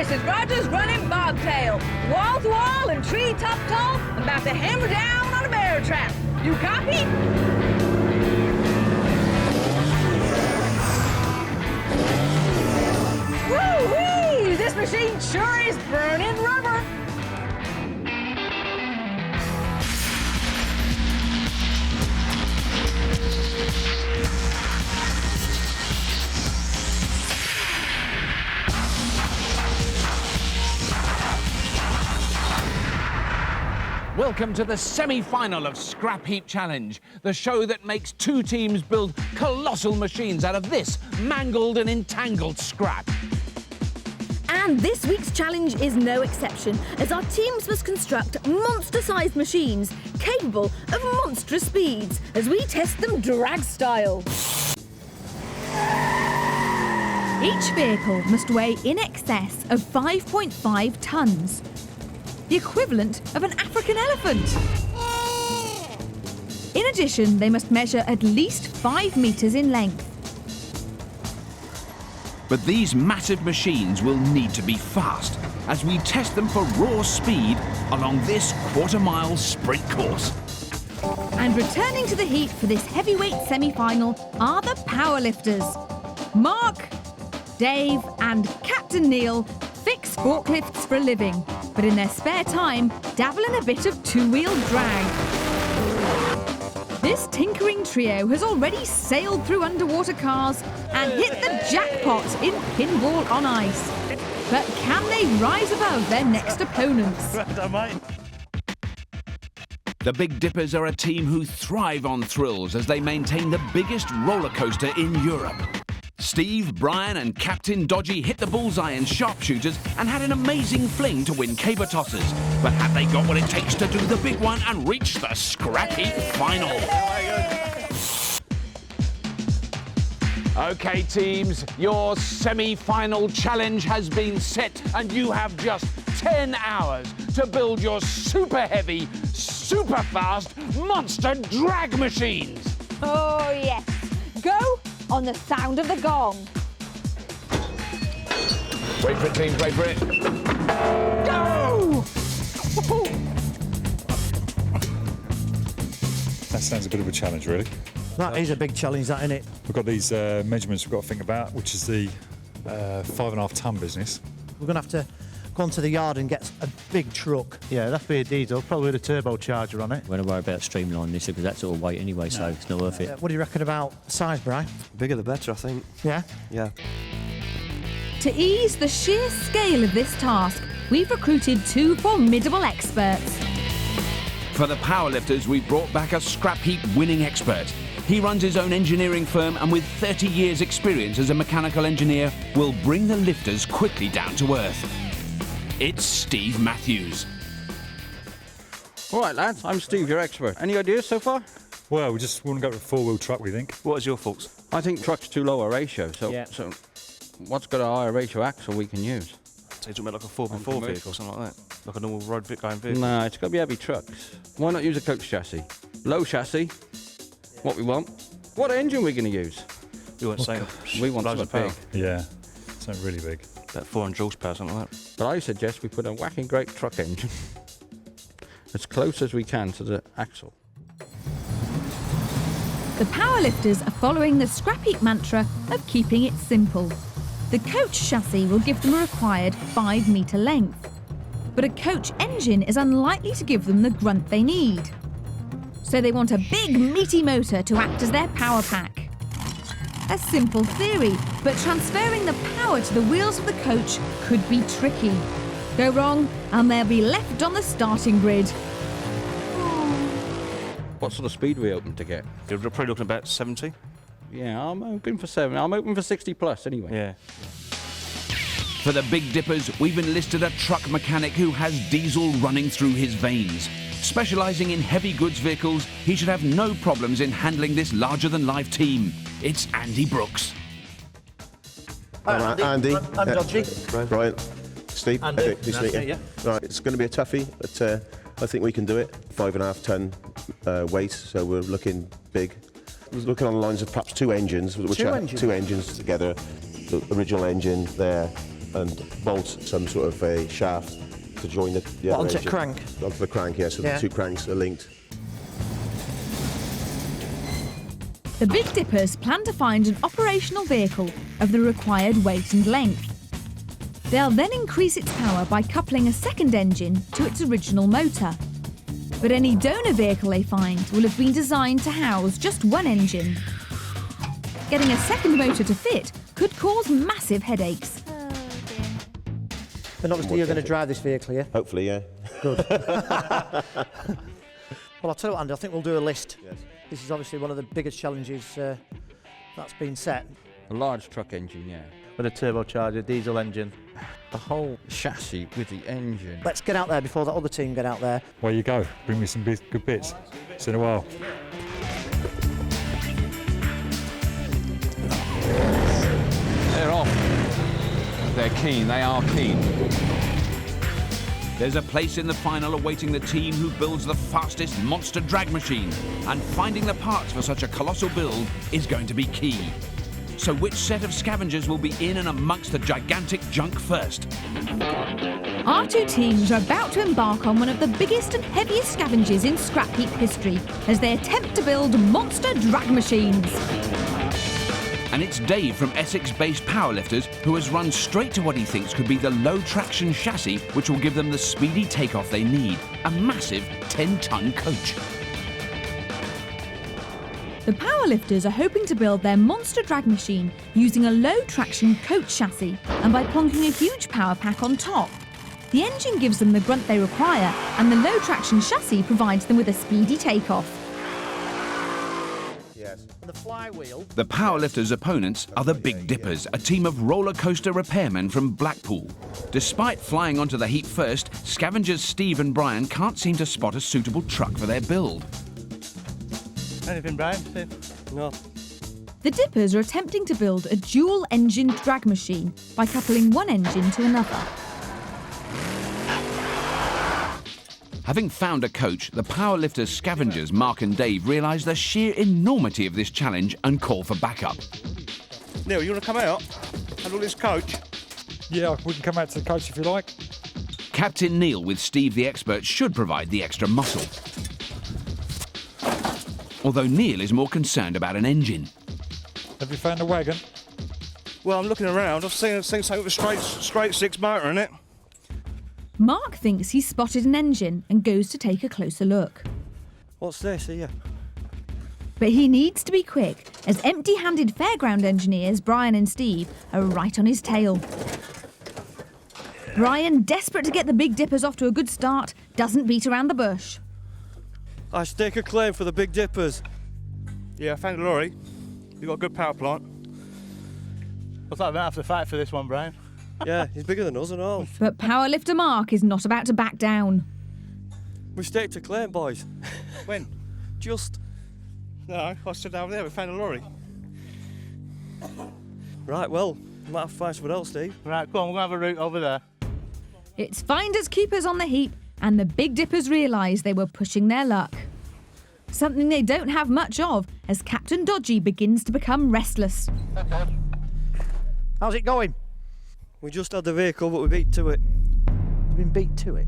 This is Roger's running bobtail. Wall to wall and tree top tall, about to hammer down on a bear trap. You copy? Woo-wee! This machine sure is burning rubber. Welcome to the semi-final of Scrapheap Challenge, the show that makes two teams build colossal machines out of this mangled and entangled scrap. And this week's challenge is no exception, as our teams must construct monster-sized machines capable of monstrous speeds as we test them drag style. Each vehicle must weigh in excess of 5.5 tonnes, the equivalent of an African elephant. In addition, they must measure at least 5 metres in length. But these massive machines will need to be fast as we test them for raw speed along this quarter-mile sprint course. And returning to the heat for this heavyweight semi-final are the Powerlifters. Mark, Dave and Captain Neil fix forklifts for a living, but in their spare time dabble in a bit of two-wheel drag. This tinkering trio has already sailed through underwater cars and hit the jackpot in pinball on ice. But can they rise above their next opponents? The Big Dippers are a team who thrive on thrills as they maintain the biggest roller coaster in Europe. Steve, Brian and Captain Dodgy hit the bullseye in sharpshooters and had an amazing fling to win caber tossers. But have they got what it takes to do the big one and reach the Scrapheap final? OK, teams, your semi-final challenge has been set and you have just 10 hours to build your super heavy, super fast monster drag machines. Oh, yes. Go on the sound of the gong. Wait for it, teams, wait for it. Go! That sounds a bit of a challenge, really. That is a big challenge, that, isn't it? We've got these measurements we've got to think about, which is the 5.5 tonne business. We're going to have to go onto the yard and get a big truck. Yeah, that'd be a diesel, probably with a turbocharger on it. We're going to worry about streamlining this because that's all weight anyway, so it's not worth it. What do you reckon about size, Bri? Bigger the better, I think. Yeah? Yeah. To ease the sheer scale of this task, we've recruited two formidable experts. For the Powerlifters, we brought back a Scrapheap winning expert. He runs his own engineering firm and with 30 years experience as a mechanical engineer will bring the lifters quickly down to earth. It's Steve Matthews. All right, lads, I'm Steve, your expert. Any ideas so far? Well, we just want to go with a four-wheel truck, we think. What is your thoughts? I think truck's too low a ratio, so what's got a higher ratio axle we can use? So you're talking about like a 4x4 vehicle or something like that? Like a normal road going vehicle? Nah, it's got to be heavy trucks. Why not use a coach chassis? Low chassis, what we want. What engine are we going to use? We want something. We want something big. Yeah, something really big. About 400 horsepower, something like that. But I suggest we put a whacking great truck engine as close as we can to the axle. The Powerlifters are following the Scrapheap mantra of keeping it simple. The coach chassis will give them a required 5-metre length, but a coach engine is unlikely to give them the grunt they need. So they want a big, meaty motor to act as their power pack. A simple theory, but transferring the power to the wheels of the coach could be tricky. Go wrong, and they'll be left on the starting grid. What sort of speed are we hoping to get? You're probably looking about 70. Yeah, I'm hoping for 7. I'm hoping for 60 plus anyway. Yeah. For the Big Dippers, we've enlisted a truck mechanic who has diesel running through his veins. Specialising in heavy goods vehicles, he should have no problems in handling this larger-than-life team. It's Andy Brooks. Andy. I'm Dodgy. Brian. Steve. Andy. Nice to meet you. Right, it's going to be a toughie, but I think we can do it. 5.5 ton weight, so we're looking big. We're looking on the lines of perhaps 2 engines. Which Two are engines? 2 engines together. The original engine there, and bolt some sort of a shaft to join the other Onto engine. crank? Onto the crank, yeah, so the two cranks are linked. The Big Dippers plan to find an operational vehicle of the required weight and length. They'll then increase its power by coupling a second engine to its original motor. But any donor vehicle they find will have been designed to house just one engine. Getting a second motor to fit could cause massive headaches. But obviously you're going to drive this vehicle, yeah? Hopefully, yeah. Good. Well, I'll tell you what, Andy, I think we'll do a list. Yes. This is obviously one of the biggest challenges that's been set. A large truck engine, yeah. With a turbocharger, diesel engine. The whole chassis with the engine. Let's get out there before that other team get out there. Where you go? Bring me some good bits. It's in a while. They're off. They're keen, they are keen. There's a place in the final awaiting the team who builds the fastest monster drag machine, and finding the parts for such a colossal build is going to be key. So which set of scavengers will be in and amongst the gigantic junk first? Our two teams are about to embark on one of the biggest and heaviest scavengers in Scrapheap history as they attempt to build monster drag machines. And it's Dave from Essex-based Powerlifters who has run straight to what he thinks could be the low-traction chassis which will give them the speedy takeoff they need, a massive 10-ton coach. The Powerlifters are hoping to build their monster drag machine using a low-traction coach chassis and by plonking a huge power pack on top. The engine gives them the grunt they require, and the low-traction chassis provides them with a speedy takeoff. Yes. The flywheel. The Powerlifters' opponents are the Big Dippers, a team of roller coaster repairmen from Blackpool. Despite flying onto the heap first, scavengers Steve and Brian can't seem to spot a suitable truck for their build. Anything, Brian? No. The Dippers are attempting to build a dual-engined drag machine by coupling one engine to another. Having found a coach, the Powerlifters scavengers Mark and Dave realise the sheer enormity of this challenge and call for backup. Neil, you want to come out and look at this coach? Yeah, we can come out to the coach if you like. Captain Neil with Steve the expert should provide the extra muscle. Although Neil is more concerned about an engine. Have you found a wagon? Well, I'm looking around. I've seen something with a straight six motor in it. Mark thinks he's spotted an engine and goes to take a closer look. What's this here? But he needs to be quick, as empty-handed fairground engineers Brian and Steve are right on his tail. Brian, desperate to get the Big Dippers off to a good start, doesn't beat around the bush. I stake a claim for the Big Dippers. Yeah, I found a lorry. You've got a good power plant. Looks like I don't have to fight for this one, Brian. Yeah, he's bigger than us and all. But powerlifter Mark is not about to back down. We staked a claim, boys. When? Just. No, I stood down there. We found a lorry. Right, well, we might have to find something else, Steve. Right, come on, we're going to have a route over there. It's finders keepers on the heap, and the Big Dippers realise they were pushing their luck. Something they don't have much of, as Captain Dodgy begins to become restless. How's it going? We just had the vehicle, but we beat to it. You've been beat to it.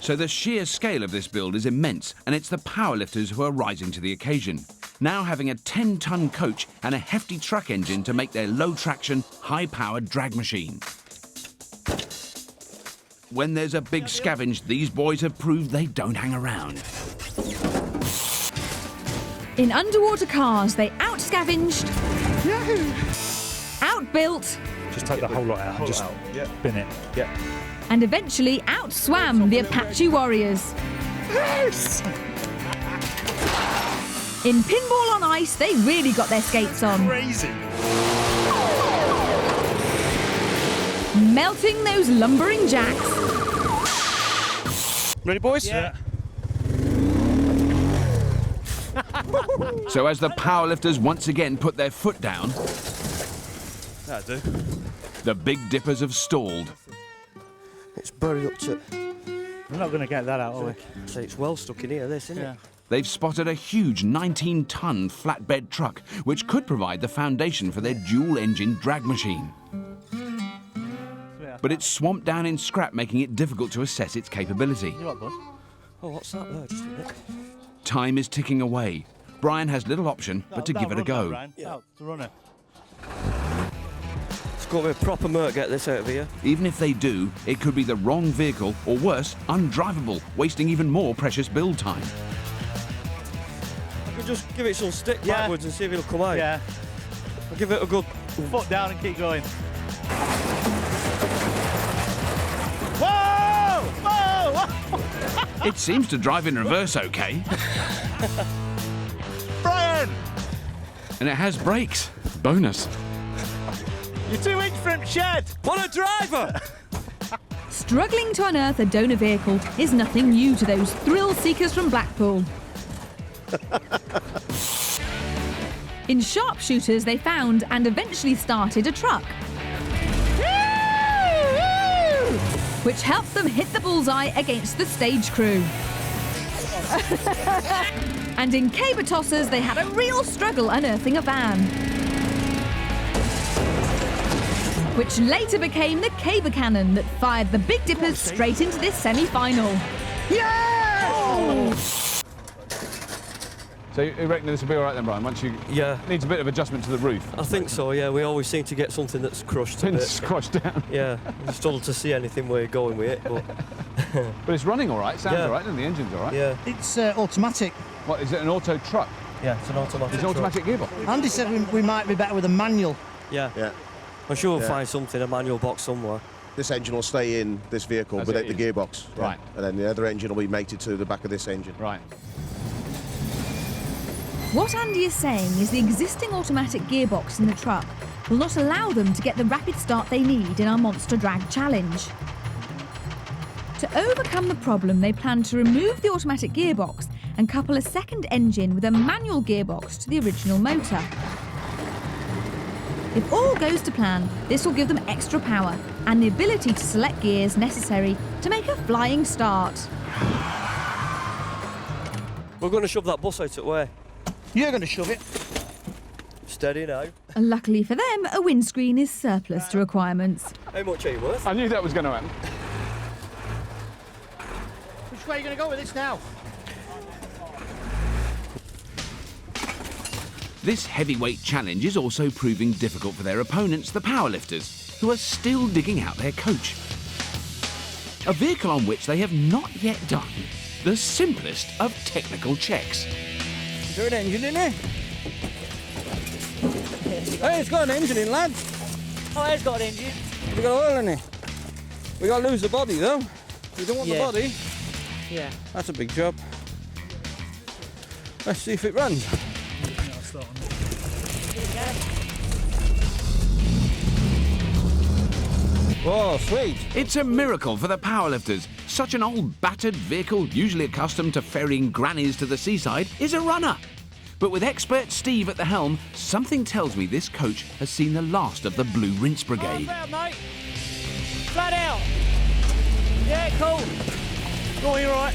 So the sheer scale of this build is immense, and it's the Powerlifters who are rising to the occasion. Now having a 10-ton coach and a hefty truck engine to make their low-traction, high-powered drag machine. When there's a big scavenge, these boys have proved they don't hang around. In underwater cars, they out-scavenged, out-built, Just take the whole lot out and just bin it. Yeah. and eventually out-swam the Apache Warriors. In pinball on ice, they really got their skates on. Crazy. Melting those lumbering jacks. Ready, boys? Yeah. So as the Powerlifters once again put their foot down, That'll do. the Big Dippers have stalled. It's buried up to. We're not going to get that out, are we? So it's well stuck in here, this, isn't Yeah. it? They've spotted a huge 19-ton flatbed truck, which could provide the foundation for their dual-engine drag machine. But it's swamped down in scrap, making it difficult to assess its capability. Oh, what's that there? Just a bit. Time is ticking away. Brian has little option but to give it a go. It's got to be a proper Merc get this out of here. Even if they do, it could be the wrong vehicle, or worse, undrivable, wasting even more precious build time. I could just give it some stick backwards and see if it'll come out. Yeah. I'll give it a good foot down and keep going. Whoa! Whoa! Whoa! It seems to drive in reverse okay. Brian! And it has brakes. Bonus. You're 2 inches from shed! What a driver! Struggling to unearth a donor vehicle is nothing new to those thrill seekers from Blackpool. In sharpshooters, they found and eventually started a truck, which helped them hit the bullseye against the stage crew. And in caber tossers, they had a real struggle unearthing a van, which later became the caber cannon that fired the Big Dippers straight into this semi-final. Yeah! Oh. So you reckon this will be all right then, Brian? Once you needs a bit of adjustment to the roof. I think so. Yeah, we always seem to get something that's crushed. It's crushed down. Yeah, I struggle to see anything where you're going with it, but but it's running all right. Sounds all right, and the engine's all right. Yeah, it's automatic. What is it? An auto truck? Yeah, it's an automatic. It's an automatic gearbox. Andy said we might be better with a manual. Yeah. Yeah. I'm sure we'll find something, a manual box somewhere. This engine will stay in this vehicle without the gearbox. Right. And then the other engine will be mated to the back of this engine. Right. What Andy is saying is the existing automatic gearbox in the truck will not allow them to get the rapid start they need in our Monster Drag Challenge. To overcome the problem, they plan to remove the automatic gearbox and couple a second engine with a manual gearbox to the original motor. If all goes to plan, this will give them extra power and the ability to select gears necessary to make a flying start. We're going to shove that bus out at where? You're going to shove it. Steady now. And luckily for them, a windscreen is surplus to requirements. How much are you worth? I knew that was going to happen. Which way are you going to go with this now? This heavyweight challenge is also proving difficult for their opponents, the Powerlifters, who are still digging out their coach. A vehicle on which they have not yet done the simplest of technical checks. Is there an engine in there? Hey, it's got an engine in, lads. Oh, it's got an engine. We got oil in it. We got to lose the body, though. We don't want the body. Yeah. That's a big job. Let's see if it runs. Oh, sweet. It's a miracle for the Powerlifters. Such an old, battered vehicle, usually accustomed to ferrying grannies to the seaside, is a runner. But with expert Steve at the helm, something tells me this coach has seen the last of the Blue Rinse Brigade. Flat out, mate. Flat out. Yeah, cool. Go on, you're all right.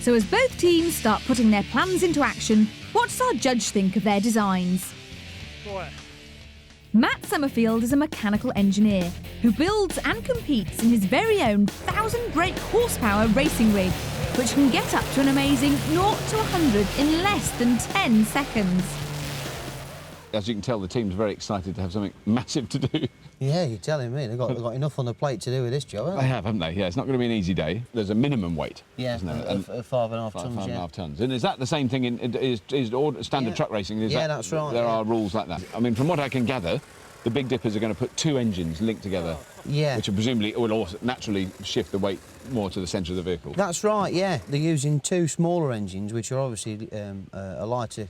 So as both teams start putting their plans into action, what does our judge think of their designs? Right. Matt Summerfield is a mechanical engineer who builds and competes in his very own 1,000 brake horsepower racing rig, which can get up to an amazing 0 to 100 in less than 10 seconds. As you can tell, the team's very excited to have something massive to do. Yeah, you're telling me. They've got enough on the plate to do with this job, haven't they? They have, haven't they? Yeah, it's not going to be an easy day. There's a minimum weight, yeah, isn't there? of 5.5 tons, 5.5 tons. And is that the same thing is standard truck racing? Is that's right. There are rules like that. I mean, from what I can gather, the Big Dippers are going to put 2 engines linked together, which will presumably will also naturally shift the weight more to the centre of the vehicle. That's right, yeah. They're using 2 smaller engines, which are obviously a lighter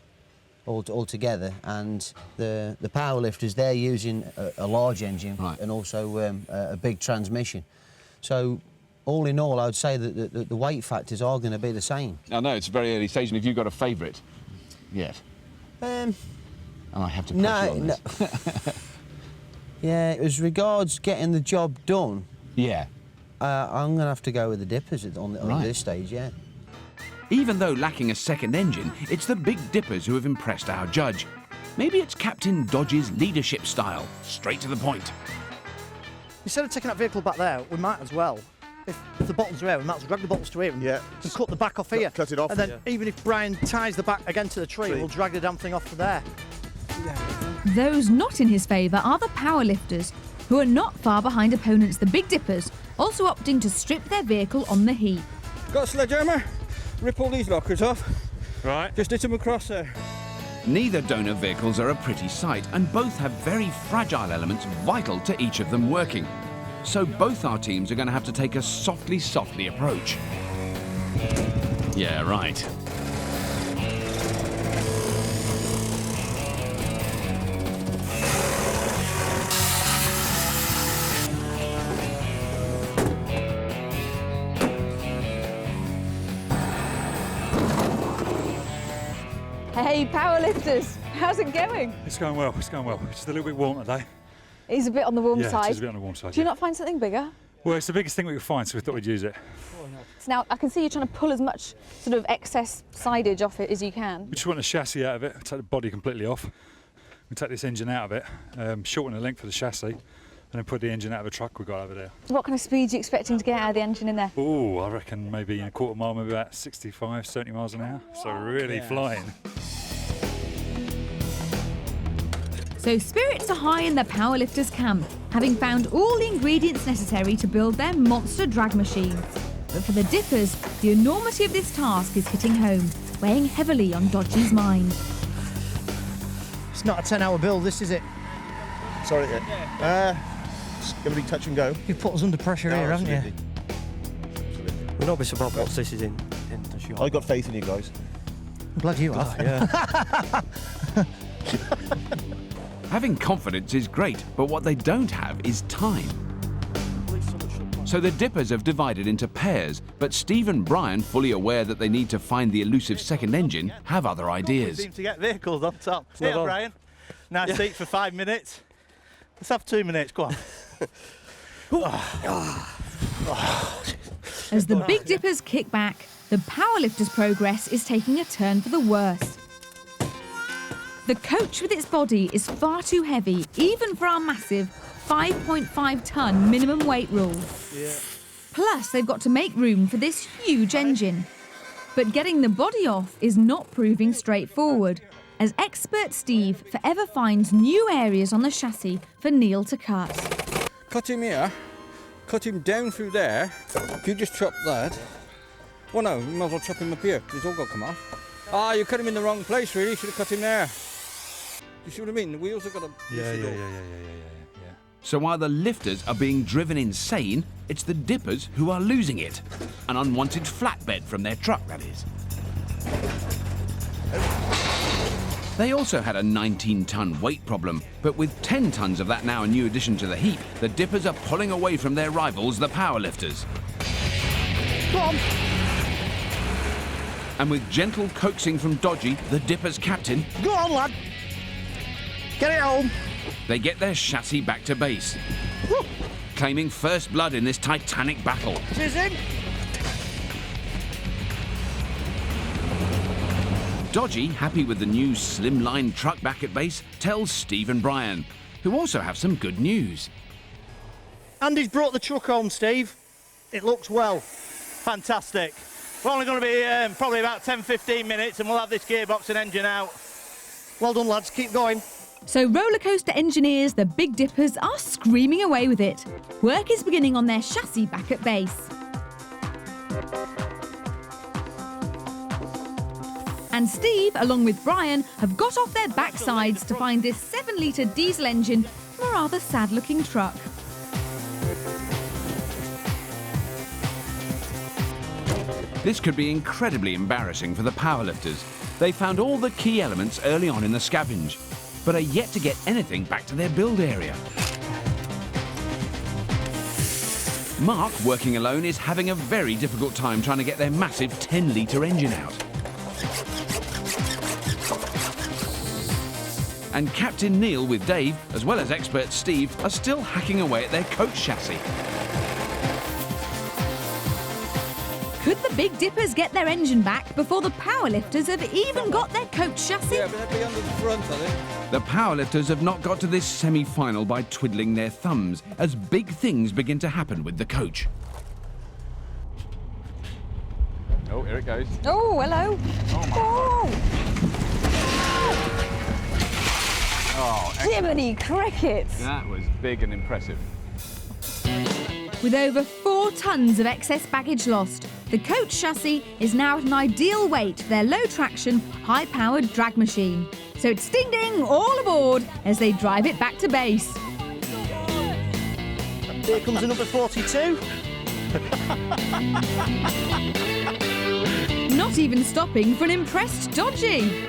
altogether, and the Powerlifters, they're using a large engine and also a big transmission. So, all in all, I would say that the weight factors are going to be the same. I know, it's a very early stage, and have you got a favourite yet? I have to press you on this. Yeah, as regards getting the job done, yeah, I'm going to have to go with the Dippers on this stage, yeah. Even though lacking a second engine, it's the Big Dippers who have impressed our judge. Maybe it's Captain Dodge's leadership style, straight to the point. Instead of taking that vehicle back there, we might as well, if the bottles are here, we might as well drag the bottles to here and cut the back off here. Cut it off. And then even if Brian ties the back again to the tree, we'll drag the damn thing off to there. Those not in his favour are the Powerlifters, who are not far behind opponents the Big Dippers, also opting to strip their vehicle on the heap. Got a sledgehammer? Rip all these lockers off. Right. Just hit them across there. Neither donor vehicles are a pretty sight, and both have very fragile elements vital to each of them working. So both our teams are going to have to take a softly approach. Yeah, right. Hey, Powerlifters, how's it going? It's going well, it's going well. It's just a little bit warm today. It's a bit on the warm side. Yeah, it is a bit on the warm side. Do you not find something bigger? Well, it's the biggest thing we could find, so we thought we'd use it. So now I can see you trying to pull as much sort of excess sidage off it as you can. We just want the chassis out of it, take the body completely off. We take this engine out of it, shorten the length of the chassis, and then put the engine out of the truck we've got over there. What kind of speed are you expecting to get out of the engine in there? Oh, I reckon maybe in a quarter mile, maybe about 65, 70 miles an hour. So really flying. So spirits are high in the Powerlifters camp, having found all the ingredients necessary to build their monster drag machine. But for the Dippers, the enormity of this task is hitting home, weighing heavily on Dodgy's mind. It's not a 10-hour build, this is it. Sorry. It's going to be touch and go. You've put us under pressure here, haven't you? We're not be surprised what this is in the shop. I got faith in you guys. I'm glad you have. Yeah. Having confidence is great, but what they don't have is time. So the Dippers have divided into pairs, but Steve and Brian, fully aware that they need to find the elusive second engine, have other We ideas. seem to get vehicles on top. Yeah, Brian. Nice seat for 5 minutes. Let's have 2 minutes, go on. As the Big Dippers kick back, the Powerlifters' progress is taking a turn for the worse. The coach with its body is far too heavy, even for our massive 5.5-ton minimum weight rule. Yeah. Plus, they've got to make room for this huge engine. But getting the body off is not proving straightforward, as expert Steve forever finds new areas on the chassis for Neil to cut. Cut him here, cut him down through there. If you just chop that, well no, you might as well chop him up here, because it's all got to come off. Ah, you cut him in the wrong place really, you should have cut him there. You see what I mean? The wheels have got to... Yeah. So while the lifters are being driven insane, it's the Dippers who are losing it. An unwanted flatbed from their truck, that is. They also had a 19-ton weight problem, but with 10 tons of that now a new addition to the heap, the Dippers are pulling away from their rivals, the Powerlifters. Go on. And with gentle coaxing from Dodgy, the Dippers' captain, Go on, lad. Get it home. they get their chassis back to base, claiming first blood in this titanic battle. Tis him. Dodgy, happy with the new slimline truck back at base, tells Steve and Brian, who also have some good news. Andy's brought the truck home, Steve. It looks well. Fantastic. We're only going to be probably about 10-15 minutes and we'll have this gearbox and engine out. Well done, lads. Keep going. So rollercoaster engineers, the Big Dippers, are screaming away with it. Work is beginning on their chassis back at base. And Steve, along with Brian, have got off their backsides to find this 7-litre diesel engine from a rather sad-looking truck. This could be incredibly embarrassing for the Powerlifters. They found all the key elements early on in the scavenge, but are yet to get anything back to their build area. Mark, working alone, is having a very difficult time trying to get their massive 10-litre engine out. And Captain Neil with Dave, as well as expert Steve, are still hacking away at their coach chassis. Could the Big Dippers get their engine back before the Powerlifters have even got their coach chassis? Yeah, but they'd be under the front, I think. The Powerlifters have not got to this semi-final by twiddling their thumbs, as big things begin to happen with the coach. Oh, here it goes. Oh, hello. Oh, Jiminy crickets. that was big and impressive. With over 4 tons of excess baggage lost, the coach chassis is now at an ideal weight for their low-traction, high-powered drag machine. So it's ding-ding all aboard as they drive it back to base. Here comes the number 42. Not even stopping for an impressed Dodgy.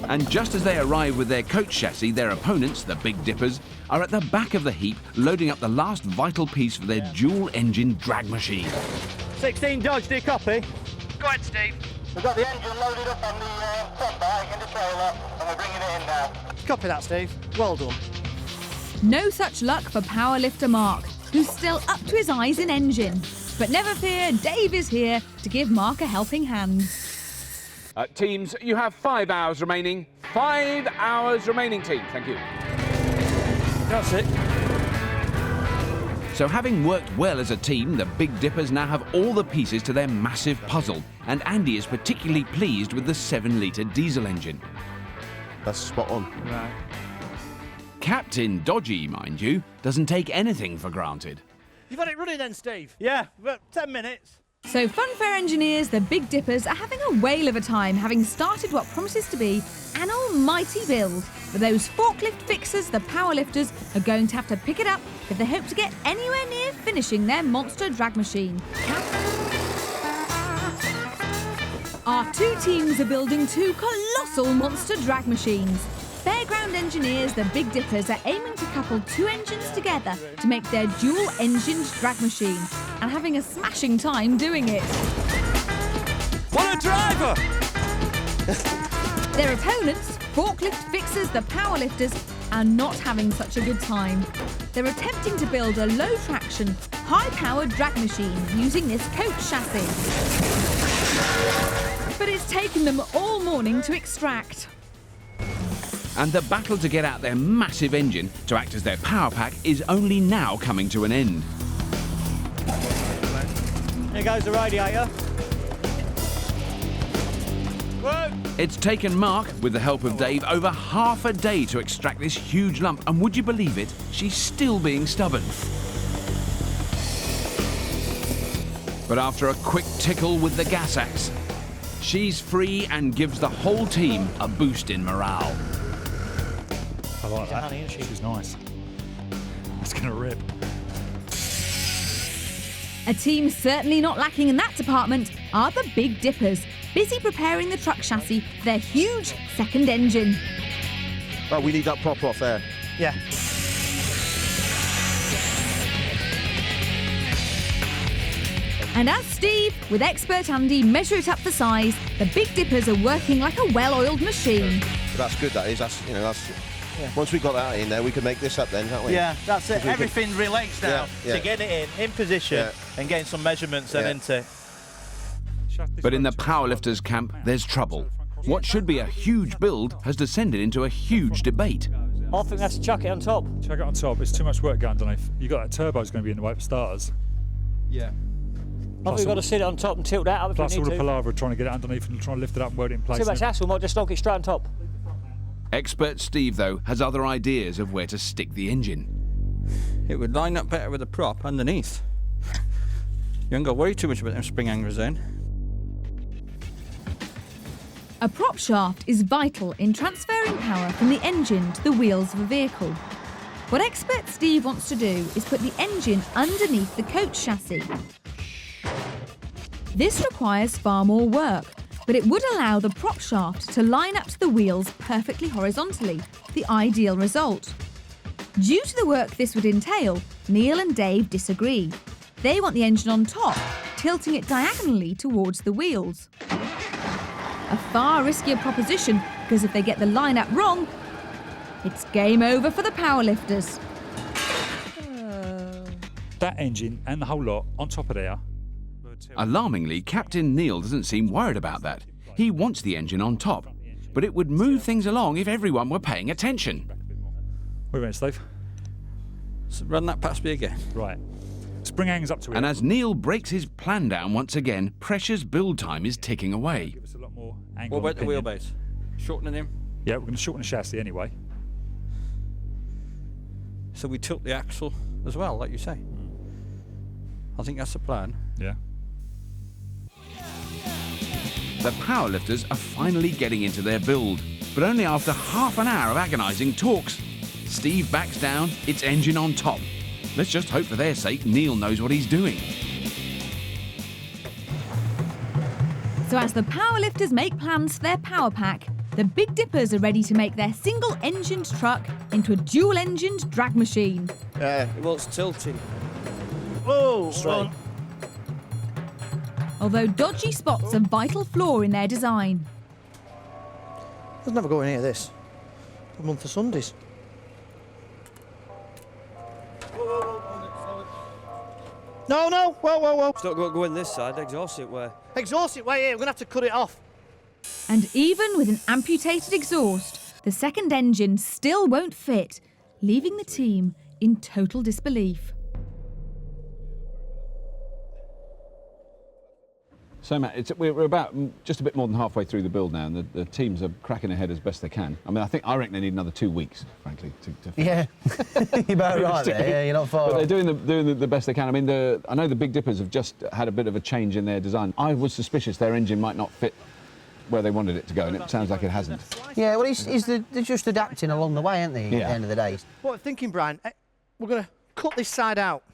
And just as they arrive with their coach chassis, their opponents, the Big Dippers, are at the back of the heap, loading up the last vital piece for their dual-engine drag machine. 16 Dodge, do you copy? Go ahead, Steve. We've got the engine loaded up on the top bag in the trailer, and we're bringing it in now. Copy that, Steve. Well done. No such luck for powerlifter Mark, who's still up to his eyes in engine. But never fear, Dave is here to give Mark a helping hand. Teams, you have 5 hours remaining. 5 hours remaining, team. Thank you. That's it. So having worked well as a team, the Big Dippers now have all the pieces to their massive puzzle, and Andy is particularly pleased with the 7-litre diesel engine. That's spot on. Right. Captain Dodgy, mind you, doesn't take anything for granted. You've had it running then, Steve? Yeah, about 10 minutes. So Funfair engineers, the Big Dippers, are having a whale of a time, having started what promises to be an almighty build. For those forklift fixers, the Powerlifters are going to have to pick it up if they hope to get anywhere near finishing their monster drag machine. Our 2 teams are building 2 colossal monster drag machines. Fairground engineers, the Big Dippers, are aiming to couple 2 engines together to make their dual-engined drag machine, and having a smashing time doing it. What a driver! Their opponents, forklift fixers, the Powerlifters, are not having such a good time. They're attempting to build a low-traction, high-powered drag machine using this coach chassis. But it's taken them all morning to extract. And the battle to get out their massive engine to act as their power pack is only now coming to an end. Here goes the radiator. Whoa! It's taken Mark, with the help of Dave, over half a day to extract this huge lump, and would you believe it, she's still being stubborn. But after a quick tickle with the gas axe, she's free and gives the whole team a boost in morale. I like that. She's nice. It's going to rip. A team certainly not lacking in that department are the Big Dippers, busy preparing the truck chassis for their huge second engine. Oh, we need that prop off there. Yeah. And as Steve, with expert Andy, measure it up for size, the Big Dippers are working like a well-oiled machine. But that's good, that is. That's, you know, that's... Yeah. Once we got that in there, we can make this up then, can't we? Yeah, that's it. Everything relates now to getting it in position and getting some measurements then into. But in the Powerlifters camp, there's trouble. What should be a huge build has descended into a huge debate. I think that's chuck it on top. Chuck it on top. It's too much work going underneath. You got that turbo's going to be in the way for starters. Yeah. I think we've got to sit it on top and tilt that up if we Plus need all the to. palaver trying to get it underneath and trying to lift it up and weld it in place. Too much hassle, might just knock it straight on top. Expert Steve, though, has other ideas of where to stick the engine. It would line up better with the prop underneath. You ain't got to worry too much about them spring anglers then. A prop shaft is vital in transferring power from the engine to the wheels of a vehicle. What expert Steve wants to do is put the engine underneath the coach chassis. This requires far more work, but it would allow the prop shaft to line up to the wheels perfectly horizontally, the ideal result. Due to the work this would entail, Neil and Dave disagree. They want the engine on top, tilting it diagonally towards the wheels. A far riskier proposition, because if they get the line-up wrong, it's game over for the Powerlifters. That engine and the whole lot on top of there. Alarmingly, Captain Neil doesn't seem worried about that. He wants the engine on top, but it would move things along if everyone were paying attention. Wait a minute, Steve. So run that past me again. Right. Spring hangs up to it. And as Neil breaks his plan down once again, Pressure's build time is ticking away. Give us a lot more angle. What about the wheelbase? Shortening him? Yeah, we're going to shorten the chassis anyway. So we tilt the axle as well, like you say. I think that's the plan. Yeah. The Powerlifters are finally getting into their build, but only after half an hour of agonising talks. Steve backs down, its engine on top. Let's just hope for their sake Neil knows what he's doing. So as the Powerlifters make plans for their power pack, the Big Dippers are ready to make their single-engined truck into a dual-engined drag machine. It wants tilting. Whoa! Straight. Although dodgy spots a vital flaw in their design. There's never going near this. A month of Sundays. No, no, whoa. It's not going to go in this side, exhaust it way. Exhaust it way here, we're going to have to cut it off. And even with an amputated exhaust, the second engine still won't fit, leaving the team in total disbelief. So, Matt, we're about just a bit more than halfway through the build now, and the teams are cracking ahead as best they can. I mean, I reckon they need another 2 weeks, frankly, to finish. Yeah, you're about right there. Yeah, you're not far. But they're doing the best they can. I mean, I know the Big Dippers have just had a bit of a change in their design. I was suspicious their engine might not fit where they wanted it to go, and it sounds like it hasn't. Yeah, well, they're just adapting along the way, aren't they, at the end of the day? What I'm thinking, Brian, we're going to cut this side out.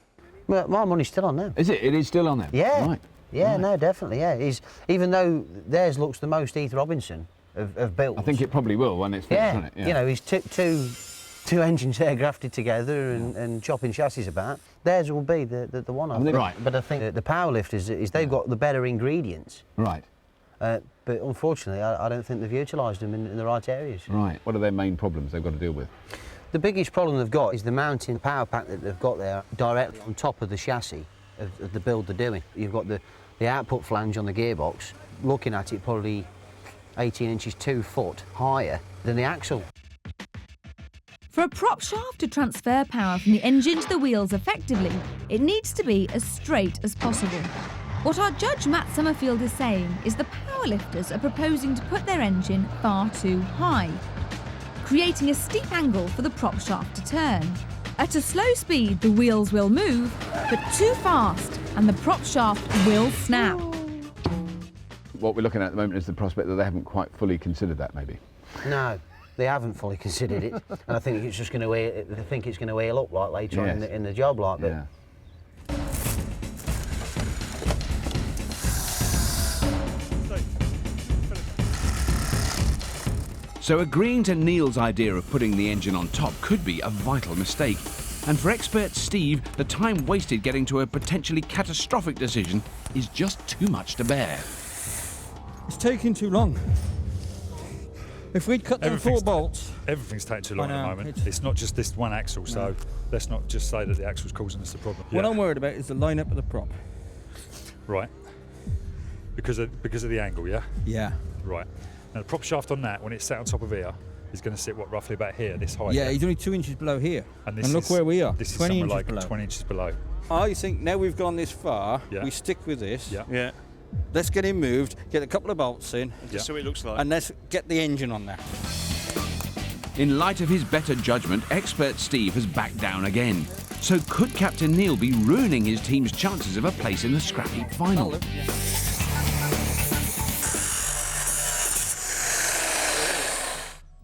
Well, my money's still on them. Is it? It is still on them? Yeah. Right. Yeah, no, definitely, yeah. Even though theirs looks the most Heath Robinson of built. I think it probably will when it's finished, won't it? Yeah, you know, he's two engines there grafted together and chopping chassis about. Theirs will be the one. Right. But I think the Powerlifters is they've got the better ingredients. Right. But unfortunately, I don't think they've utilised them in the right areas. Right. What are their main problems they've got to deal with? The biggest problem they've got is the mounting power pack that they've got there directly on top of the chassis of the build they're doing. You've got the output flange on the gearbox, looking at it probably 18 inches, 2 foot higher than the axle. For a prop shaft to transfer power from the engine to the wheels effectively, it needs to be as straight as possible. What our judge Matt Summerfield is saying is the Powerlifters are proposing to put their engine far too high, creating a steep angle for the prop shaft to turn. At a slow speed, the wheels will move, but too fast, and the prop shaft will snap. What we're looking at the moment is the prospect that they haven't quite fully considered that, maybe. No, they haven't fully considered it, and I think it's just going to wheel up like later on in the job, like that. Yeah. So agreeing to Neil's idea of putting the engine on top could be a vital mistake. And for expert Steve, the time wasted getting to a potentially catastrophic decision is just too much to bear. It's taking too long. If we'd cut them 4 bolts... Everything's taking too long at the moment. It's not just this one axle, so let's not just say that the axle's causing us the problem. What I'm worried about is the line-up of the prop. Right. Because of the angle, yeah? Yeah. Right. Now the prop shaft on that, when it's sat on top of here, is going to sit, roughly about here, this height? Yeah, he's only 2 inches below here. And look where we are. This is 20 somewhere inches like below. 20 inches below. I think now we've gone this far, we stick with this. Yeah. Let's get him moved, get a couple of bolts in. Just so it looks like. And let's get the engine on there. In light of his better judgment, expert Steve has backed down again. So could Captain Neil be ruining his team's chances of a place in the Scrapheap final?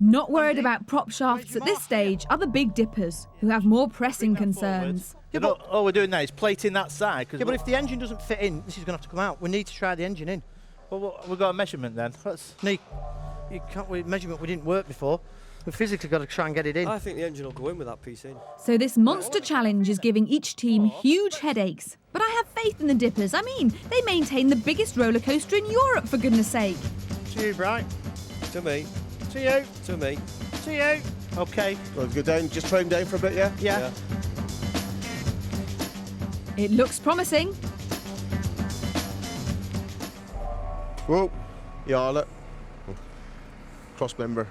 Not worried about prop shafts at this stage are the Big Dippers, who have more pressing concerns. Yeah, but all we're doing now is plating that side. Yeah, but if the engine doesn't fit in, this is going to have to come out. We need to try the engine in. Well, we've got a measurement then. Measurement we didn't work before. We've physically got to try and get it in. I think the engine will go in with that piece in. So this monster challenge is giving each team huge headaches. But I have faith in the Dippers. I mean, they maintain the biggest roller coaster in Europe, for goodness sake. To you, Bright. To me. To you. To me. To you. Okay. Go down, just try him down for a bit, yeah? Yeah. It looks promising. Whoa. Yeah, look. Cross member.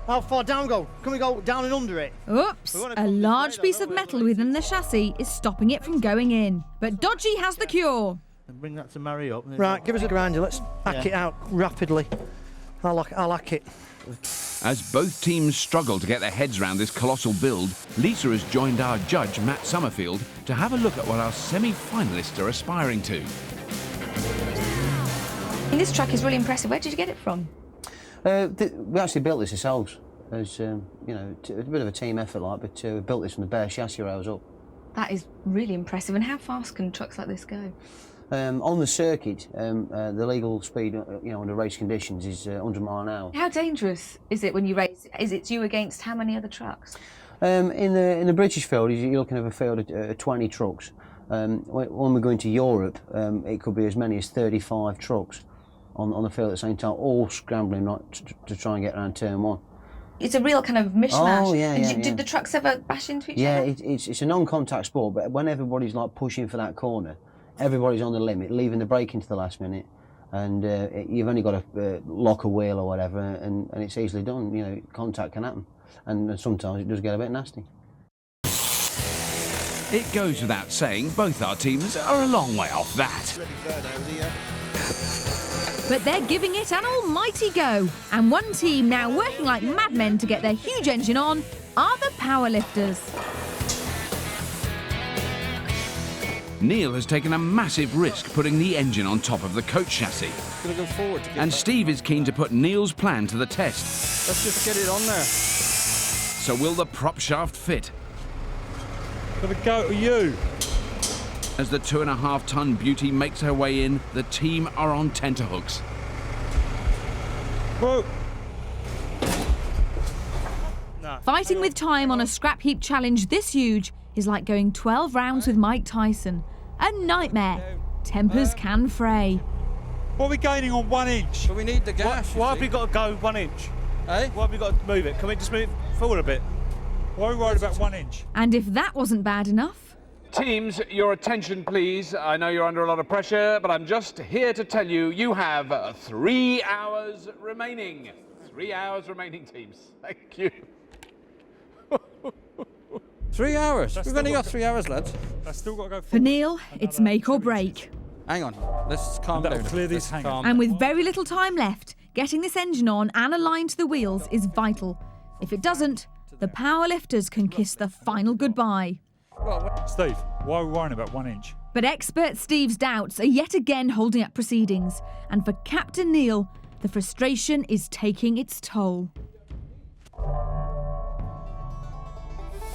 How far down go? Can we go down and under it? Oops, a large piece of metal within the chassis is stopping it from going in. But Dodgy has the cure. And bring that to marry up. Right, give us a grinder. Let's hack it out rapidly. I'll hack it. As both teams struggle to get their heads around this colossal build, Lisa has joined our judge, Matt Summerfield, to have a look at what our semi-finalists are aspiring to. This truck is really impressive. Where did you get it from? We actually built this ourselves. It's you know, a bit of a team effort, like, but we built this from the bare chassis rails up. That is really impressive. And how fast can trucks like this go? On the circuit, the legal speed, you know, under race conditions is 100 mile an hour. How dangerous is it when you race? Is it you against how many other trucks? In the British field, you're looking at a field of 20 trucks. When we're going to Europe, it could be as many as 35 trucks on the field at the same time, all scrambling to try and get around turn one. It's a real kind of mishmash. Oh, yeah, yeah, Did the trucks ever bash into each other? Yeah, it's a non-contact sport, but when everybody's like pushing for that corner, everybody's on the limit, leaving the brake into the last minute, and you've only got to lock a wheel or whatever, and it's easily done. You know, contact can happen, and sometimes it does get a bit nasty. It goes without saying, both our teams are a long way off that. But they're giving it an almighty go. And one team now working like madmen to get their huge engine on are the Powerlifters. Neil has taken a massive risk putting the engine on top of the coach chassis. Gonna go forward to get And that. Steve is keen to put Neil's plan to the test. Let's just get it on there. So will the prop shaft fit? Gotta go to you. As the 2.5-ton beauty makes her way in, the team are on tenterhooks. Whoa. Fighting with time on a Scrapheap Challenge this huge is like going 12 rounds with Mike Tyson. A nightmare. Tempers can fray. What are we gaining on 1 inch? But we need the gas. Why have we got to go 1 inch? Eh? Why have we got to move it? Can we just move it forward a bit? Why are we worried about 1 inch? And if that wasn't bad enough... Teams, your attention please. I know you're under a lot of pressure, but I'm just here to tell you, you have 3 hours remaining. 3 hours remaining, teams. Thank you. 3 hours? We've only got 3 hours, lads. That's still got to go For Neil, it's make or break. Hang on, let's calm down. Clear these hangers. And with very little time left, getting this engine on and aligned to the wheels is vital. If it doesn't, the Powerlifters can kiss the final goodbye. Steve, why are we worrying about 1 inch? But expert Steve's doubts are yet again holding up proceedings. And for Captain Neil, the frustration is taking its toll.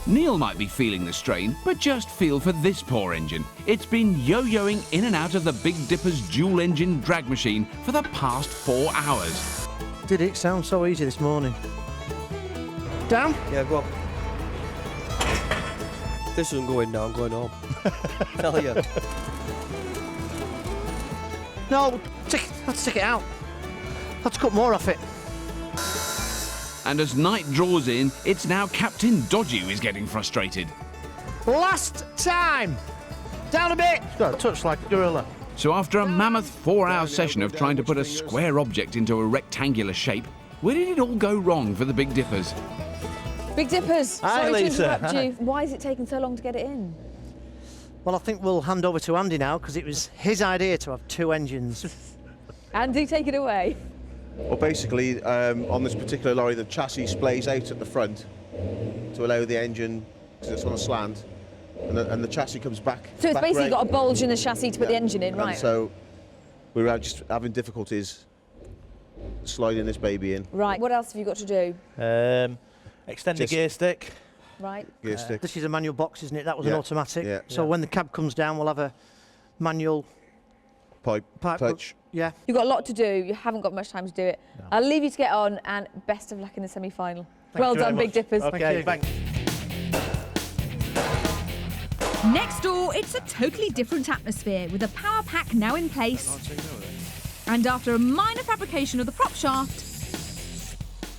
Neil might be feeling the strain, but just feel for this poor engine. It's been yo-yoing in and out of the Big Dipper's dual-engine drag machine for the past 4 hours. Did it sound so easy this morning? Down? Yeah, go on. This isn't going down, I'm going home. Tell you. No, let's take it out. Let's cut more off it. And as night draws in, it's now Captain Dodgy who is getting frustrated. Last time! Down a bit! Got a touch like a gorilla. So after a mammoth 4-hour session of trying to put a square object into a rectangular shape, where did it all go wrong for the Big Dippers? Big Dippers, Hi, sorry Lisa. to interrupt you. Why is it taking so long to get it in? Well, I think we'll hand over to Andy now because it was his idea to have 2 engines. Andy, take it away. Well, basically, on this particular lorry, the chassis splays out at the front to allow the engine, because it's on a slant, and the chassis comes back. So it's back basically round. got a bulge in the chassis to put the engine in, right? And so we're just having difficulties sliding this baby in. Right, what else have you got to do? Extend the gear stick. Right. Gear stick. This is a manual box, isn't it? That was an Yeah, automatic. yeah. So when the cab comes down, we'll have a manual pipe touch. Yeah. You've got a lot to do. You haven't got much time to do it. No. I'll leave you to get on, and best of luck in the semi-final. Well done, Big Dippers. Okay, thanks. Next door, it's a totally different atmosphere with a power pack now in place. And after a minor fabrication of the prop shaft,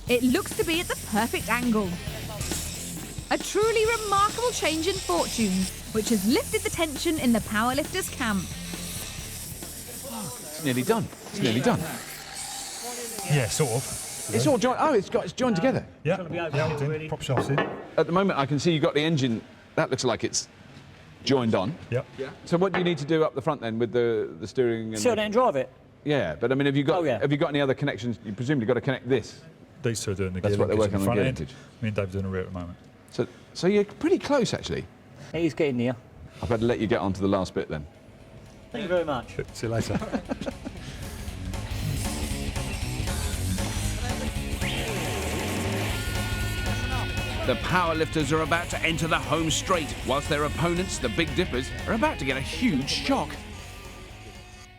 It looks to be at the perfect angle. A truly remarkable change in fortunes, which has lifted the tension in the powerlifters camp. It's nearly done. It's nearly done. Yeah, sort of. It's all joined. Oh, it's joined together. Yeah, yeah, prop shafts in. At the moment, I can see you've got the engine. That looks like it's joined on. Yep. Yeah. So what do you need to do up the front then with the steering? And Sit on it and drive it. Yeah, but I mean, have you got any other connections? You presumably got to connect this. These two are doing the That's gear what they're working on, the front gear end. linkage. Me and Dave are doing the rear at the moment. So you're pretty close, actually. He's getting near. I better let you get on to the last bit then. Thank you very much. See you later. The powerlifters are about to enter the home straight, whilst their opponents, the Big Dippers, are about to get a huge shock.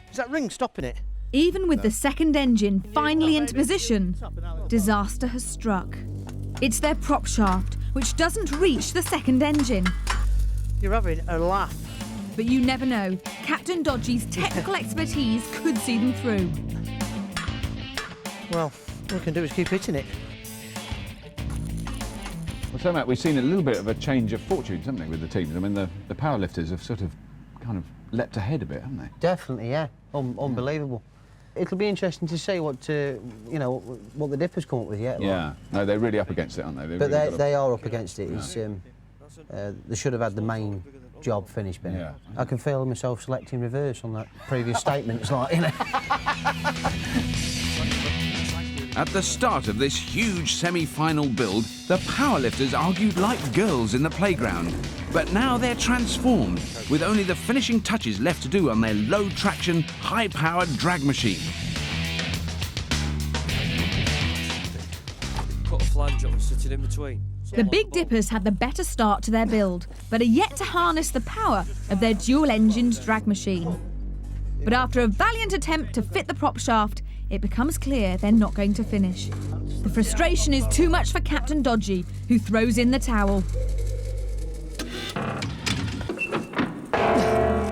Is that ring stopping it? Even with the second engine finally into position, disaster has struck. It's their prop shaft, which doesn't reach the second engine. You're having a laugh. But you never know. Captain Dodgy's technical expertise could see them through. Well, all we can do is keep hitting it. Well, so Matt, we've seen a little bit of a change of fortunes, haven't we, with the teams? I mean, the powerlifters have sort of kind of leapt ahead a bit, haven't they? Definitely, yeah. Unbelievable. It'll be interesting to see what what the Dippers come up with yet. Yeah. No, they're really up against it, aren't they? But they are up against it. It's, they should have had the main job finished, Ben. Yeah. I can feel myself selecting reverse on that previous statement. It's like, you know. At the start of this huge semi-final build, the powerlifters argued like girls in the playground. But now they're transformed, with only the finishing touches left to do on their low-traction, high-powered drag machine. Put a flange on sitting in between. The Big Dippers had the better start to their build, but are yet to harness the power of their dual-engined drag machine. But after a valiant attempt to fit the prop shaft, it becomes clear they're not going to finish. The frustration is too much for Captain Dodgy, who throws in the towel.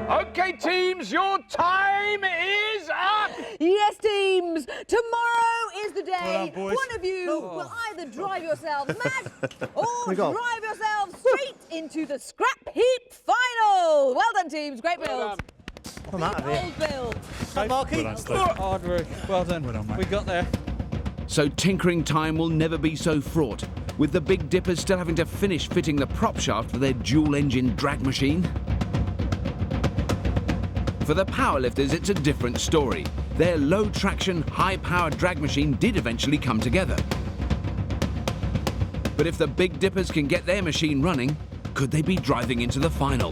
OK, teams, your time is up! Yes, teams! Tomorrow is the day Well done, boys. one of you will either drive yourselves mad or We got- drive yourselves straight into the Scrapheap final! Well done, teams. Great build. I'm out of here. Old build. Well done, Steve. Hard work. Well done. Well done, mate. We got there. So tinkering time will never be so fraught, with the Big Dippers still having to finish fitting the prop shaft for their dual-engine drag machine. For the powerlifters, it's a different story. Their low-traction, high-powered drag machine did eventually come together. But if the Big Dippers can get their machine running, could they be driving into the final?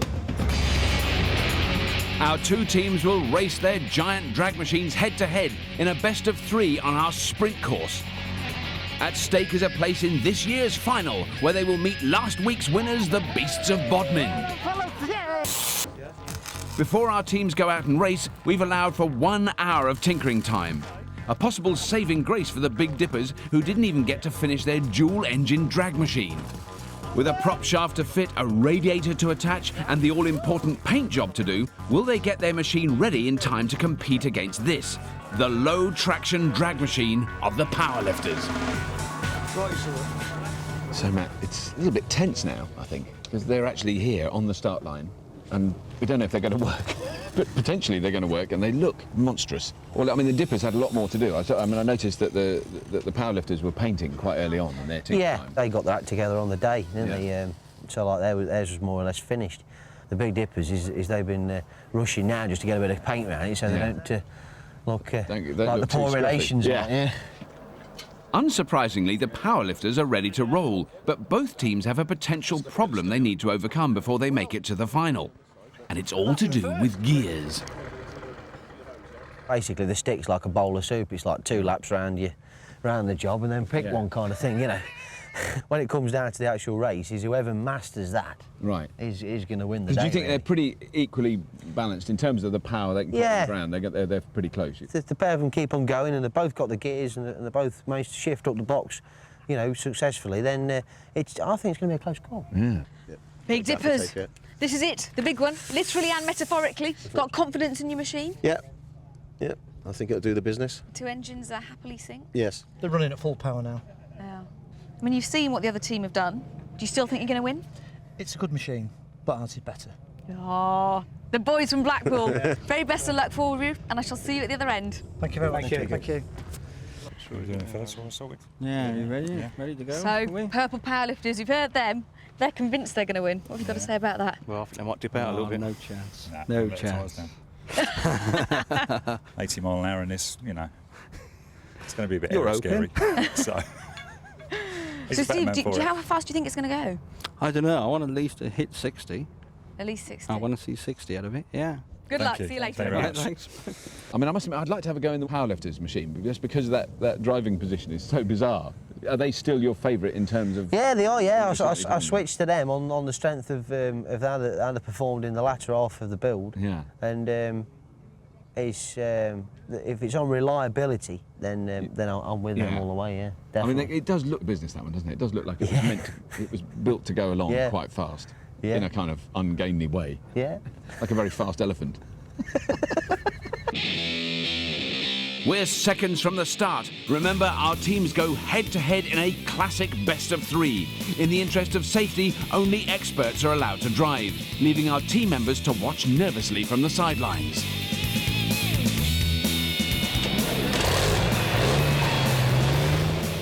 Our two teams will race their giant drag machines head-to-head in a best-of-3 on our sprint course. At stake is a place in this year's final, where they will meet last week's winners, the Beasts of Bodmin. Before our teams go out and race, we've allowed for 1 hour of tinkering time. A possible saving grace for the Big Dippers, who didn't even get to finish their dual-engine drag machine. With a prop shaft to fit, a radiator to attach, and the all-important paint job to do, will they get their machine ready in time to compete against this, the low-traction drag machine of the powerlifters? So, Matt, it's a little bit tense now, I think, because they're actually here on the start line, and we don't know if they're going to work, but potentially they're going to work, and they look monstrous. Well, I mean, the Dippers had a lot more to do. I noticed that the powerlifters were painting quite early on in their team time. They got that together on the day, didn't they? So, like, theirs was more or less finished. The Big Dippers is they've been rushing now just to get a bit of paint around it, so they don't look like the poor relations. Yeah. Unsurprisingly, the powerlifters are ready to roll, but both teams have a potential problem they need to overcome before they make it to the final. And it's all to do with gears. Basically, the stick's like a bowl of soup. It's like 2 laps round the job and then pick one kind of thing, you know. When it comes down to the actual race, is whoever masters that is going to win the day. Do you think they're pretty equally balanced in terms of the power they can put on the ground? They're pretty close. If the pair of them keep on going and they've both got the gears and they both managed to shift up the box, you know, successfully, then I think it's going to be a close call. Yeah. Big Dippers. This is it, the big one, literally and metaphorically. Got confidence in your machine? Yeah. I think it'll do the business. 2 engines are happily synced. Yes. They're running at full power now. Yeah. I mean, you've seen what the other team have done. Do you still think you're going to win? It's a good machine, but ours is better. Oh, the boys from Blackpool. Very best of luck for you, and I shall see you at the other end. Thank you very much. Thank you. Should we do it first or something? Yeah, you ready? Yeah. Ready to go? So, Purple Powerlifters, you've heard them. They're convinced they're going to win. What have you got to say about that? Well, I think they might dip out a little bit. No chance. Nah, No let chance. the tyres down. 80 mile an hour in this, you know, it's going to be a bit You're scary. So, So, Steve, how fast do you think it's going to go? I don't know. I want at least to hit 60. At least 60. I want to see 60 out of it, yeah. Good luck. See you later. Right, thanks. I mean, I must admit, I'd like to have a go in the Powerlifters machine, but just because that driving position is so bizarre. Are they still your favourite in terms of... Yeah, they are, yeah. I switched to them on the strength of how they performed in the latter half of the build. Yeah. And it's if it's on reliability, then I'm with them all the way, yeah, definitely. I mean, it does look business, that one, doesn't it? It does look like it was meant to, it was built to go along quite fast, in a kind of ungainly way. Yeah. Like a very fast elephant. We're seconds from the start. Remember, our teams go head-to-head in a classic best-of-3. In the interest of safety, only experts are allowed to drive, leaving our team members to watch nervously from the sidelines.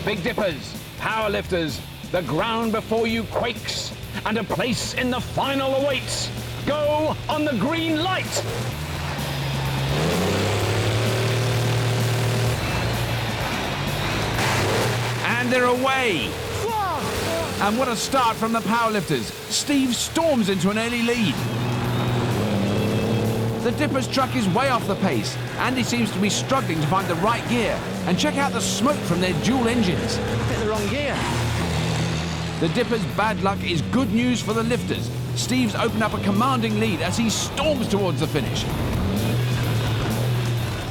Big Dippers, Powerlifters, the ground before you quakes, and a place in the final awaits. Go on the green light! And they're away! And what a start from the Powerlifters. Steve storms into an early lead. The Dippers truck is way off the pace. Andy seems to be struggling to find the right gear. And check out the smoke from their dual engines. Hit the wrong gear. The Dippers' bad luck is good news for the lifters. Steve's opened up a commanding lead as he storms towards the finish.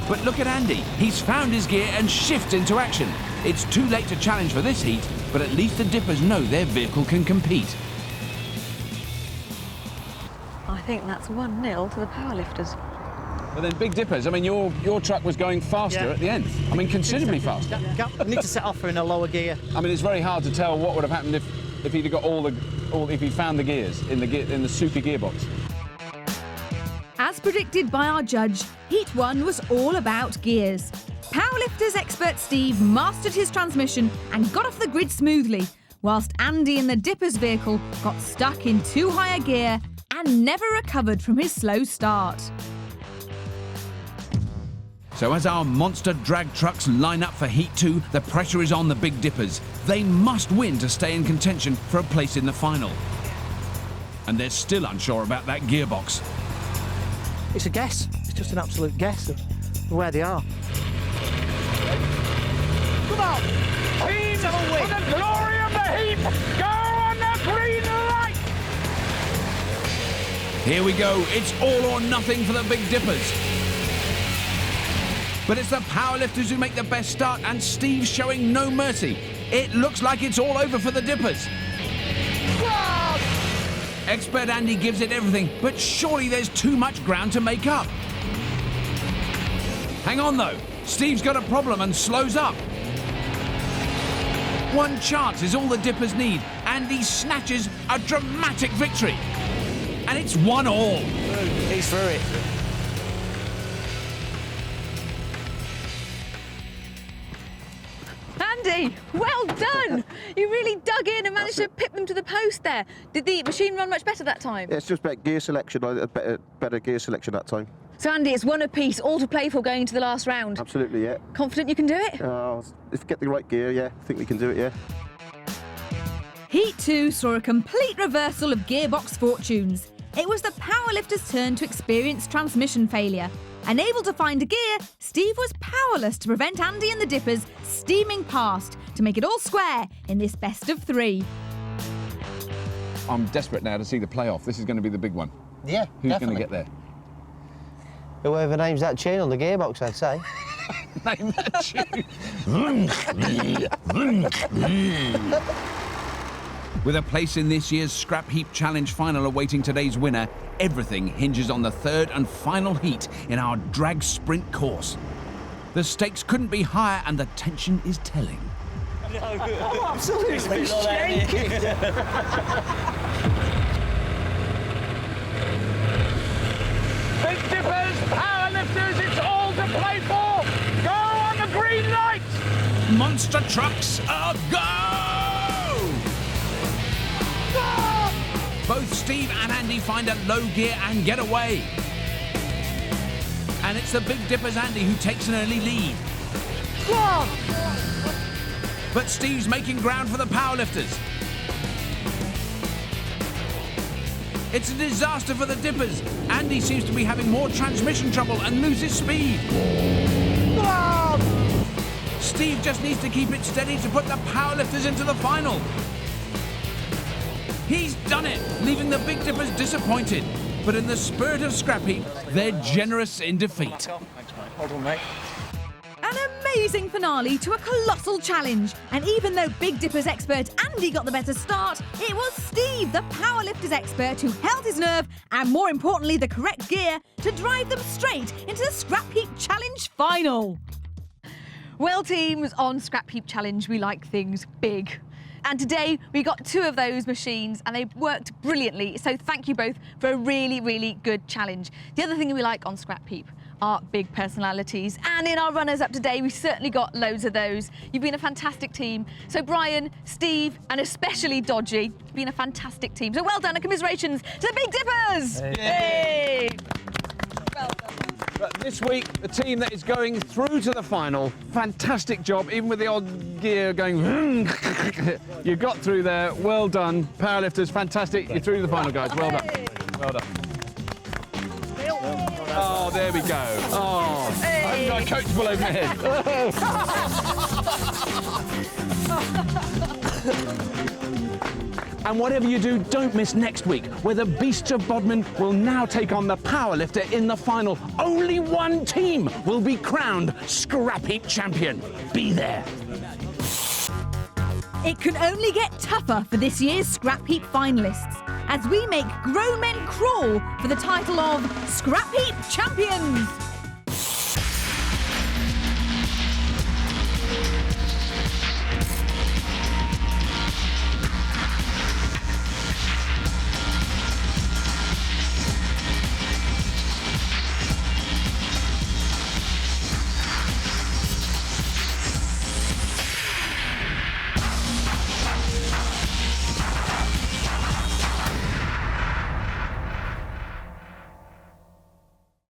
But look at Andy. He's found his gear and shifts into action. It's too late to challenge for this heat, but at least the Dippers know their vehicle can compete. I think that's 1-0 to the Powerlifters. But then Big Dippers, I mean, your truck was going faster at the end. I mean, considerably faster. I need to set off her in a lower gear. I mean, it's very hard to tell what would have happened if he'd got if he found the gears in the super gearbox. As predicted by our judge, Heat 1 was all about gears. Powerlifters expert Steve mastered his transmission and got off the grid smoothly, whilst Andy in the Dippers vehicle got stuck in too high a gear and never recovered from his slow start. So as our monster drag trucks line up for Heat 2, the pressure is on the Big Dippers. They must win to stay in contention for a place in the final. And they're still unsure about that gearbox. It's a guess. It's just an absolute guess of where they are. Come on! Team for the glory of the heap! Go on the green light! Here we go. It's all or nothing for the Big Dippers. But it's the Powerlifters who make the best start, and Steve's showing no mercy. It looks like it's all over for the Dippers. Whoa! Expert Andy gives it everything, but surely there's too much ground to make up. Hang on though, Steve's got a problem and slows up. One chance is all the Dippers need. Andy snatches a dramatic victory. And it's 1-1. He's through it. Andy, well done! You really dug in and managed to pip them to the post there. Did the machine run much better that time? Yeah, it's just better gear selection, better gear selection that time. So Andy, it's 1 apiece, all to play for going into the last round. Absolutely, yeah. Confident you can do it? If you get the right gear, yeah, I think we can do it, yeah. Heat 2 saw a complete reversal of gearbox fortunes. It was the Powerlifters' turn to experience transmission failure. Unable to find a gear, Steve was powerless to prevent Andy and the Dippers steaming past to make it all square in this best of 3. I'm desperate now to see the playoff. This is going to be the big one. Yeah, Who's definitely. going to get there? Whoever names that tune on the gearbox, I'd say. Name that tune. With a place in this year's Scrapheap Challenge final awaiting today's winner, everything hinges on the third and final heat in our drag sprint course. The stakes couldn't be higher and the tension is telling. Absolutely shaking. Big Dippers, Powerlifters, it's all to play for! Go on the green light! Monster trucks a go! Both Steve and Andy find a low gear and get away. And it's the Big Dippers Andy who takes an early lead. But Steve's making ground for the Powerlifters. It's a disaster for the Dippers. Andy seems to be having more transmission trouble and loses speed. Steve just needs to keep it steady to put the Powerlifters into the final. He's done it, leaving the Big Dippers disappointed. But in the spirit of Scrapheap, they're generous in defeat. Thanks, mate. Hold on, mate. An amazing finale to a colossal challenge. And even though Big Dippers expert Andy got the better start, it was Steve, the Powerlifters expert, who held his nerve and, more importantly, the correct gear to drive them straight into the Scrapheap Challenge final. Well, teams, on Scrapheap Challenge, we like things big. And today we got 2 of those machines and they worked brilliantly. So thank you both for a really, really good challenge. The other thing we like on Scrapheap are big personalities. And in our runners-up today, we certainly got loads of those. You've been a fantastic team. So Brian, Steve, and especially Dodgy, you've been a fantastic team. So well done and commiserations to the Big Dippers! Hey. Well done. But this week, the team that is going through to the final, fantastic job, even with the odd gear going. You got through there, well done. Powerlifters, fantastic. You're through to the final, guys. Well done. Well done. Oh, there we go. Oh, I haven't got a coach ball over my head. And whatever you do, don't miss next week, where the Beasts of Bodmin will now take on the Powerlifter in the final. Only one team will be crowned Scrapheap champion. Be there. It can only get tougher for this year's Scrapheap finalists, as we make grown men crawl for the title of Scrapheap champions.